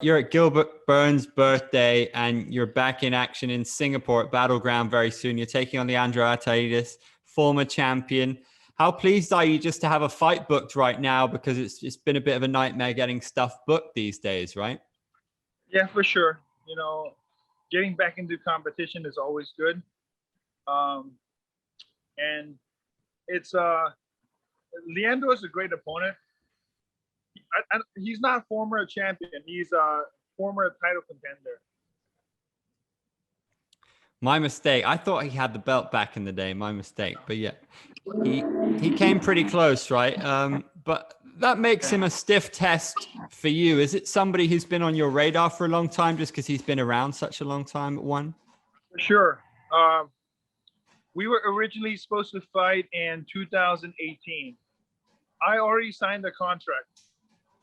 You're at Gilbert Burns' birthday and you're back in action in Singapore at Battleground very soon. You're taking on Leandro Ataides, former champion. How pleased are you just to have a fight booked right now? Because it's been a bit of a nightmare getting stuff booked these days, right? Yeah, for sure. Getting back into competition is always good. Um, and it's Leandro is a great opponent. He's not former champion. He's a former title contender. My mistake. I thought he had the belt back in the day. My mistake. But yeah, he came pretty close, right? But that makes him a stiff test for you. Is it somebody who's been on your radar for a long time just because he's been around such a long time at one? For sure. We were originally supposed to fight in 2018. I already signed the contract,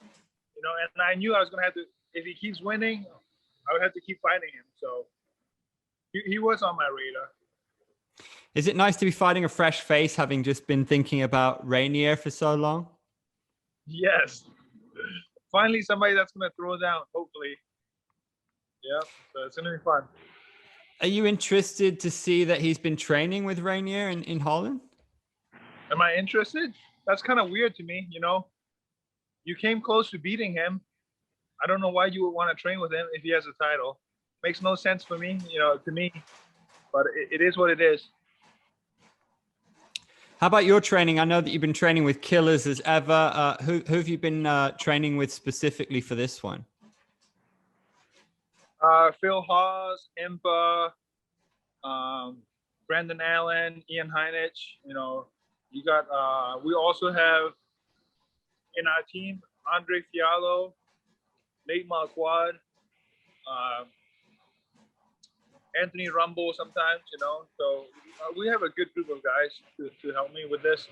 and I knew I was going to have to, if he keeps winning, I would have to keep fighting him. So he was on my radar. Is it nice to be fighting a fresh face, having just been thinking about Rainier for so long? Yes. Finally, somebody that's going to throw down, hopefully. Yeah, so it's going to be fun. Are you interested to see that he's been training with Rainier in Holland? Am I interested? That's kind of weird to me, You came close to beating him. I don't know why you would want to train with him if he has a title. Makes no sense for me, to me. But it is what it is. How about your training? I know that you've been training with killers as ever. Who have you been training with specifically for this one? Phil Hawes, Impa, Brandon Allen, Ian Heinich. You got. We also have in our team Andre Fiallo, Nate Marquardt, Anthony Rumble sometimes, So we have a good group of guys to help me with this.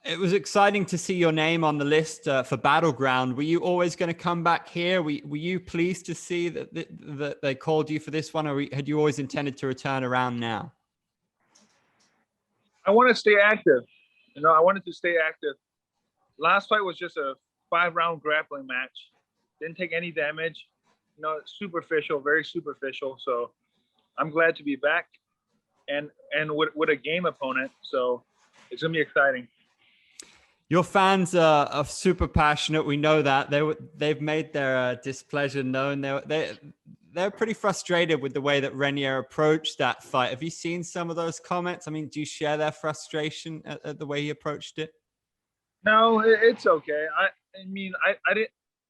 It was exciting to see your name on the list for Battleground. Were you always going to come back here? Were you pleased to see that they called you for this one, or had you always intended to return around now? I want to stay active. I wanted to stay active. Last fight was just a 5-round grappling match. Didn't take any damage. Superficial, very superficial. So I'm glad to be back and with a game opponent. So it's going to be exciting. Your fans are super passionate. We know that they've made their displeasure known. They're pretty frustrated with the way that Rainier approached that fight. Have you seen some of those comments? I mean, do you share their frustration at the way he approached it? No, it's okay.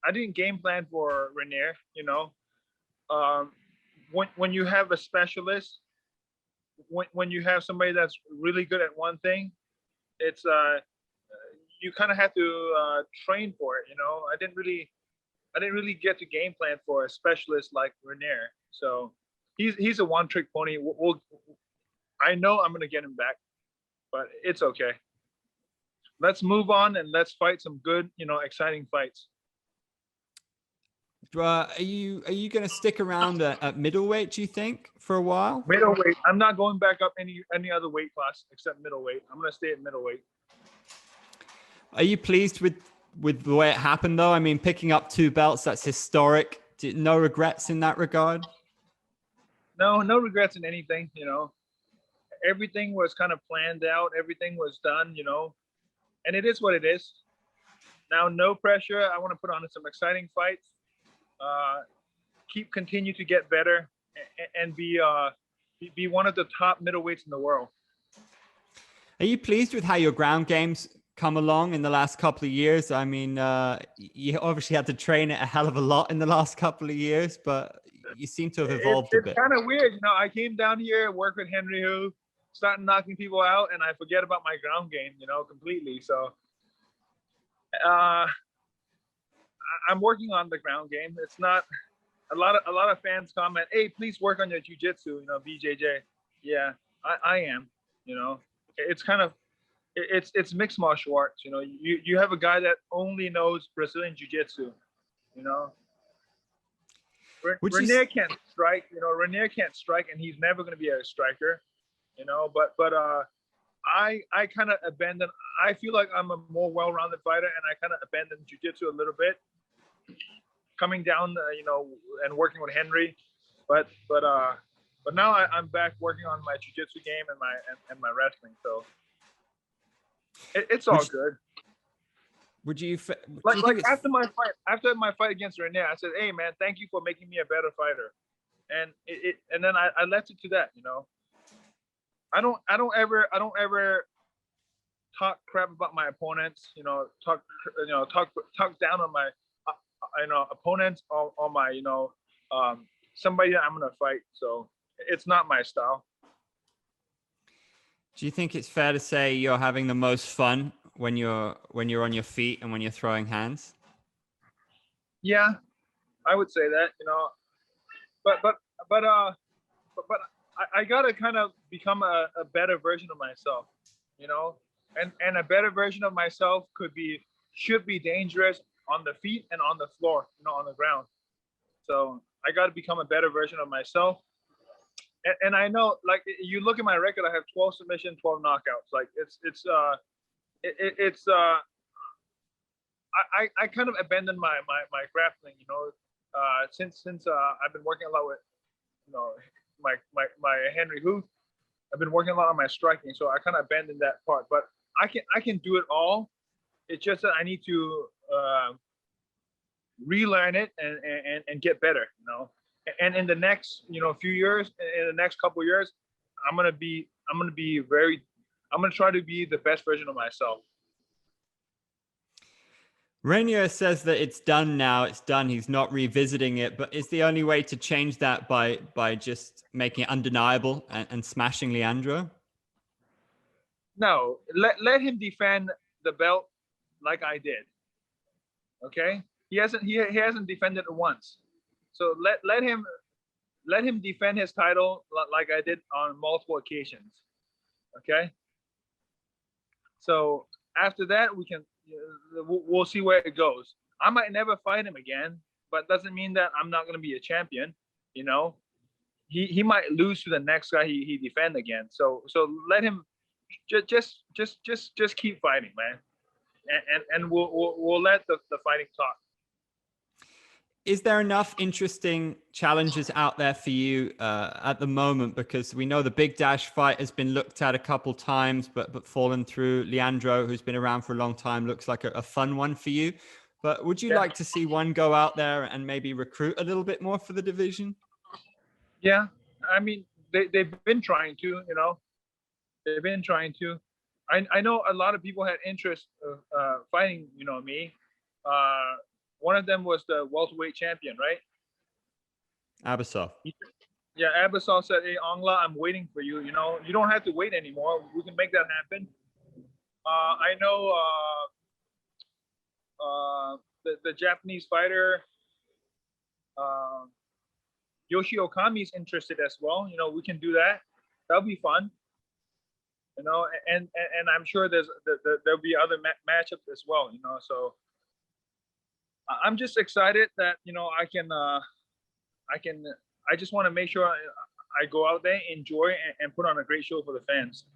I didn't game plan for Rainier. When you have a specialist, when you have somebody that's really good at one thing, it's you kind of have to train for it. I didn't really get to game plan for a specialist like Rainier. So he's a one-trick pony. I know I'm gonna get him back, but it's okay. Let's move on and let's fight some good, exciting fights. Are you going to stick around at middleweight, do you think, for a while? Middleweight. I'm not going back up any other weight class except middleweight. I'm going to stay at middleweight. Are you pleased with the way it happened, though? I mean, picking up 2 belts, that's historic. No regrets in that regard? No regrets in anything, Everything was kind of planned out. Everything was done, And it is what it is. Now, no pressure. I want to put on some exciting fights. Continue to get better and be one of the top middleweights in the world. Are you pleased with how your ground game's come along in the last couple of years? I mean, you obviously had to train it a hell of a lot in the last couple of years, but you seem to have evolved a bit. It's kind of weird. I came down here, worked with Henry Hu, started knocking people out, and I forget about my ground game, completely. So I'm working on the ground game. It's not a lot of fans comment, "Hey, please work on your jiu-jitsu, BJJ." Yeah, I am. It's kind of it's mixed martial arts. You have a guy that only knows Brazilian jiu-jitsu. Rainier can't strike. Rainier can't strike, and he's never going to be a striker. But I kind of abandoned. I feel like I'm a more well-rounded fighter, and I kind of abandoned jiu-jitsu a little bit. coming down, you know, and working with Henry, but now I'm back working on my jiu-jitsu game and my wrestling. So it's all good. Would you? Do Like you think it's after my fight against Rainier, I said, "Hey man, thank you for making me a better fighter," and and then I left it to that. You know, I don't ever talk crap about my opponents. You know, talk down on my opponents or my somebody that I'm gonna fight. So it's not my style. Do you think it's fair to say you're having the most fun when you're on your feet and when you're throwing hands? Yeah, I would say that. You know, but I gotta kind of become a better version of myself. You know, and a better version of myself should be dangerous on the feet and on the floor. You know, on the ground. So I got to become a better version of myself. And I know, like, you look at my record, I have 12 submission, 12 knockouts. Like I kind of abandoned my grappling, you know, since I've been working a lot with, you know, my Henry Huth. I've been working a lot on my striking, so I kind of abandoned that part. But I can do it all. It's just that I need to relearn it and get better, you know. And in the next, you know, few years, in the next couple of years, I'm gonna try to be the best version of myself. Rainier says that it's done now. It's done. He's not revisiting it. But is the only way to change that by just making it undeniable and smashing Leandro? No, let him defend the belt like I did. Okay, he hasn't defended it once. So let him defend his title like I did on multiple occasions. Okay. So after that, we'll see where it goes. I might never fight him again, but doesn't mean that I'm not gonna be a champion. You know, he might lose to the next guy he defend again. So let him just keep fighting, man, and we'll let the fighting talk. Is there enough interesting challenges out there for you at the moment? Because we know the Big Dash fight has been looked at a couple times, but fallen through. Leandro, who's been around for a long time, looks like a fun one for you. But would you like to see one go out there and maybe recruit a little bit more for the division? Yeah, I mean, they've been trying to, you know, they've been trying to. I know a lot of people had interest of fighting, you know, me. One of them was the welterweight champion, right? Abasov. Yeah, Abasov said, "Hey, Aung La, I'm waiting for you. You know, you don't have to wait anymore. We can make that happen." I know the Japanese fighter Yoshi Okami is interested as well. You know, we can do that. That'll be fun. You know, and I'm sure there'll be other matchups as well. You know, so I'm just excited that, you know, I just want to make sure I go out there, enjoy, and put on a great show for the fans.